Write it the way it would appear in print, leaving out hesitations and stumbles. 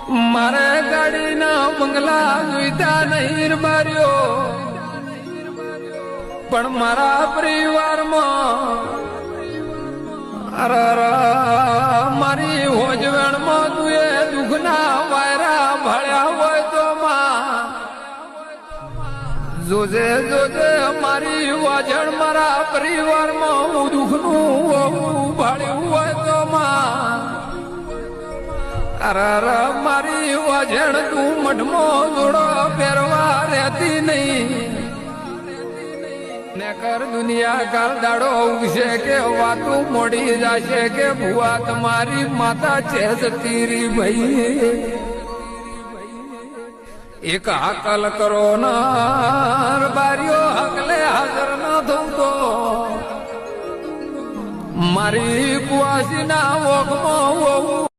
મારે ગાડીના બંગલા જોઈતા નહીં માર્યો, પણ મારા પરિવારમાં મારી હોજવેણમાં તું એ દુઃખના વાયરા ભાળ્યા હોય તો માં જોજે જોજે મારી વાજણ મારા પરિવારમાં હું દુઃખનું ભાળ્યું હોય તો માં મારી વાજણ તું મઢમાં જોડો પહેરવા રહેતી નહીં ને કર દુનિયા કાલ દાડો ઉગશે કે વાતું મોડી જશે કે ભુવા તમારી માતા છે જતી ભાઈ એક હાકલ કરો ના બારીઓ હકલે હાજર ન થવું તો મારી કુવાસી ના ઓગમાં